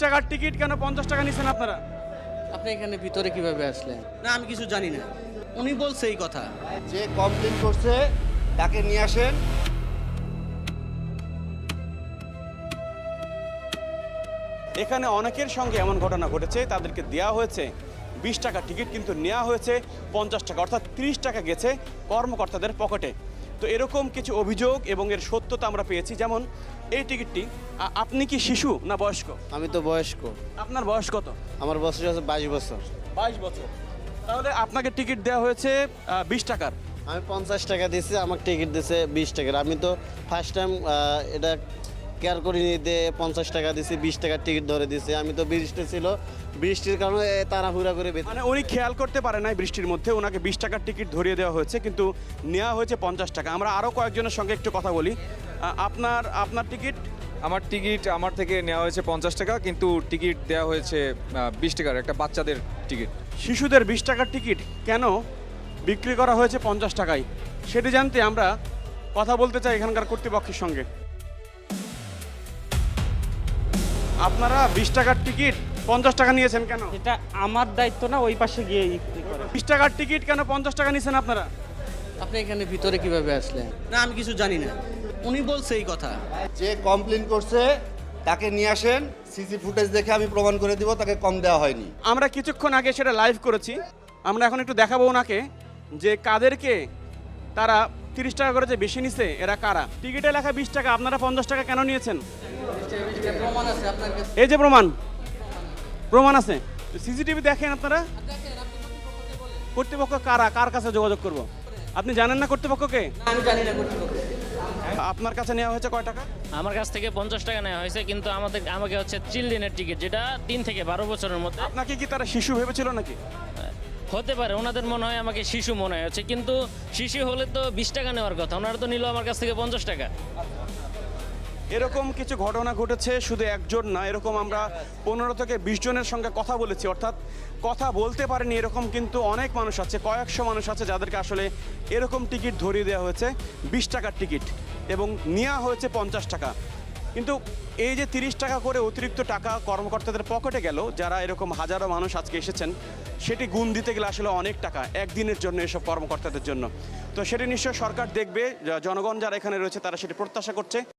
টাকার টিকিট কেন 50 টাকা নিছেন আপনারা? আপনি এখানে ভিতরে কিভাবে আসলেন? না আমি কিছু জানি না, উনি বলছে এই কথা। যে কমপ্লেন করছে তাকে নিয়ে আসেন। এখানে অনেকের সঙ্গে এমন ঘটনা ঘটেছে, তাদেরকে দেওয়া হয়েছে 20 টাকা টিকিট, কিন্তু নেওয়া হয়েছে 50 টাকা, অর্থাৎ 30 টাকা গেছে কর্মকর্তাদের পকেটে। তো এরকম কিছু অভিযোগ এবং এর সত্যতা আমরা পেয়েছি। যেমন এই টিকিটটি, আপনি কি শিশু না বয়স্ক? আমি তো বয়স্ক, আপনার বয়স কত? আমার বয়স হচ্ছে 22 বছর। 22 বছর। তাহলে আপনাকে টিকিট দেওয়া হয়েছে 20 টাকার। আমি 50 টাকা দিয়েছি, আমার টিকিট দিয়েছে 20 টাকার। আমি তো ফার্স্ট টাইম এটা কেয়ার করিনি, দিয়ে 50 টাকা দিয়েছি, 20 টাকার টিকিট ধরে দিয়েছি। আমি তো বৃষ্টি ছিল, বৃষ্টির কারণে তাড়াহুড়া করে মানে উনি খেয়াল করতে পারে নাই বৃষ্টির মধ্যে, ওনাকে 20 টাকার টিকিট ধরিয়ে দেওয়া হয়েছে, কিন্তু নেওয়া হয়েছে 50 টাকা। আমরা আরও কয়েকজনের সঙ্গে একটু কথা বলি। আপনার টিকিট? আমার টিকিট আমার থেকে নেওয়া হয়েছে 50 টাকা, কিন্তু টিকিট দেওয়া হয়েছে 20 টাকার, একটা বাচ্চাদের টিকিট। শিশুদের 20 টাকার টিকিট কেন বিক্রি করা হয়েছে 50 টাকায়, সেটি জানতে আমরা কথা বলতে চাই এখানকার কর্তৃপক্ষের সঙ্গে। আপনারা 20 টাকার টিকিট 50 টাকা নিয়েছেন কেন? এটা আমার দায়িত্ব না, ওই পাশে গিয়ে করে। 20 টাকার টিকিট কেন 50 টাকা নিয়েছেন আপনারা? আপনি এখানে ভিতরে কিভাবে আসলেন? না আমি কিছু জানি না, উনি বলছে এই কথা। যে কমপ্লেন করছে তাকে নিয়ে আসেন। সিসি ফুটেজ দেখে আমি প্রমাণ করে দিব তাকে কম দেওয়া হয়নি। আমরা কিছুক্ষণ আগে সেটা লাইভ করেছি। আমরা এখন একটু দেখাবো ওনাকে যে কাদেরকে তারা 30 টাকা করে যে বেশি নিছে, এরা কারা। টিকিটে লেখা 20 টাকা, আপনারা 50 টাকা কেন নিয়েছেন? প্রমাণ আছে আপনার কাছে? এই যে প্রমাণ আছে, সিসিটিভি দেখেন আপনারা। কর্তৃপক্ষ কারা, কার কাছে যোগাযোগ করব? আপনি জানেন না কর্তৃপক্ষকে? আমি জানি না কর্তৃপক্ষ। আপনার কাছে নেওয়া হয়েছে কয় টাকা? আমার কাছ থেকে 50 টাকা নেওয়া হয়েছে, কিন্তু আমাকে হচ্ছে চিলড্রেনের টিকিট, যেটা 3 থেকে 12 বছরের মধ্যে। আপনাকে কি তারা শিশু ভেবেছিল নাকি? হতে পারে, ওনাদের মনে হয় আমাকে শিশু মনে হচ্ছে, কিন্তু শিশু হলে তো 20 টাকা নেওয়ার কথা, ওনারা তো নিল আমার কাছ থেকে 50 টাকা। এরকম কিছু ঘটনা ঘটেছে, শুধু একজন না, এরকম আমরা 15 থেকে 20 জনের সঙ্গে কথা বলেছি, অর্থাৎ কথা বলতে পারেনি এরকম কিন্তু অনেক মানুষ আছে, কয়েকশো মানুষ আছে যাদেরকে আসলে এরকম টিকিট ধরিয়ে দেওয়া হয়েছে 20 টাকার টিকিট এবং নেওয়া হয়েছে 50 টাকা। কিন্তু এই যে 30 টাকা করে অতিরিক্ত টাকা কর্মকর্তাদের পকেটে গেল, যারা এরকম হাজারো মানুষ আজকে এসেছেন, সেটি গুণ দিতে গেলে আসলে অনেক টাকা একদিনের জন্য এসব কর্মকর্তাদের জন্য। তো সেটি নিশ্চয় সরকার দেখবে, জনগণ যারা এখানে রয়েছে তারা সেটি প্রত্যাশা করছে।